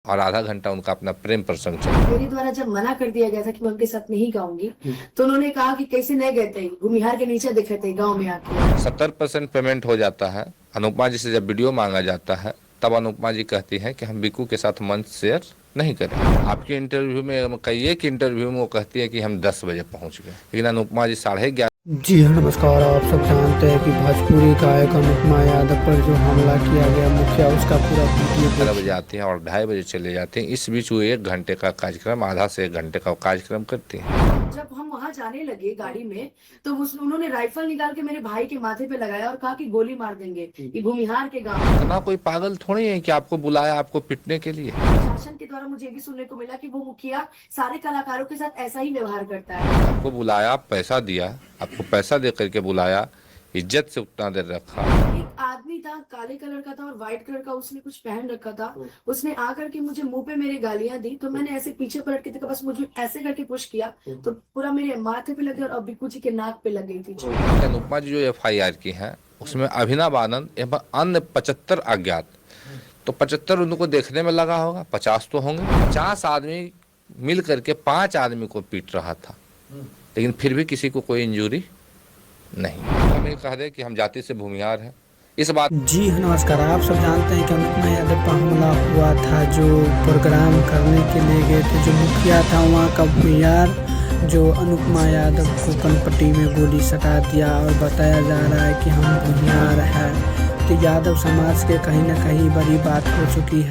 और आधा घंटा उनका अपना प्रेम प्रसंग चला। मेरे द्वारा जब मना कर दिया गया था कि मैं उनके साथ नहीं गाऊंगी, तो उन्होंने कहा कि कैसे नहीं गए थे, भूमिहार के नीचे दिखे थे गाँव में आके। 70% पेमेंट हो जाता है। अनुपमा जी से जब वीडियो मांगा जाता है तब अनुपमा जी कहती हैं कि हम बिकू के साथ मंच शेयर नहीं करें। आपके इंटरव्यू में कई एक इंटरव्यू में वो कहती है कि हम 10 बजे पहुंच गए, लेकिन अनुपमा जी 11:30। जी हाँ, नमस्कार। आप सब जानते हैं कि भोजपुरी गायक अनुपमा यादव पर जो हमला किया गया मुखिया, उसका पूरा वीडियो 11 बजे आती हैं और 2:30 बजे चले जाते हैं। इस बीच वो 1 घंटे का कार्यक्रम, आधा से 1 घंटे का कार्यक्रम करती हैं। जब हम वहां जाने लगे गाड़ी में, तो उन्होंने राइफल निकाल के मेरे भाई के माथे पे लगाया और कहा कि गोली मार देंगे, ये भूमिहार के गांव। इतना कोई पागल थोड़ी है कि आपको बुलाया आपको पिटने के लिए। शासन के द्वारा मुझे भी सुनने को मिला कि वो मुखिया सारे कलाकारों के साथ ऐसा ही व्यवहार करता है। आपको बुलाया, पैसा दिया, आपको पैसा दे करके बुलाया, इज्जत से उतना देर रखा। एक आदमी था, काले कलर का था और व्हाइट कलर का उसने कुछ पहन रखा था। उसने आकर के मुझे मुंह पे मेरी गालियां दी, तो मैंने ऐसे पीछे पलट के देखा, बस मुझे ऐसे करके पुश किया तो पूरा मेरे माथे पे लगे और अब बिक्कू जी के नाक पे लग गई थी। अनुपमा जी जो FIR की है उसमें अभिनव आनंद एवं अन्य 75 अज्ञात, तो 75 उनको देखने में लगा होगा, 50 तो होंगे। 50 आदमी मिल करके 5 आदमी को पीट रहा था, लेकिन फिर भी किसी को कोई इंजरी नहीं। हम ये कह दे कि हम जाति से भूमिहार हैं, इस बात। जी हाँ, नमस्कार। आप सब जानते हैं कि अनुपमा यादव पर हमला हुआ था, जो प्रोग्राम करने के लिए गए थे। जो मुखिया था वहाँ का भूमिहार, जो अनुपमा यादव को कनपट्टी में गोली सटा दिया और बताया जा रहा है कि हम भूमिहार हैं। तो यादव समाज के कहीं ना कहीं बड़ी बात हो चुकी है।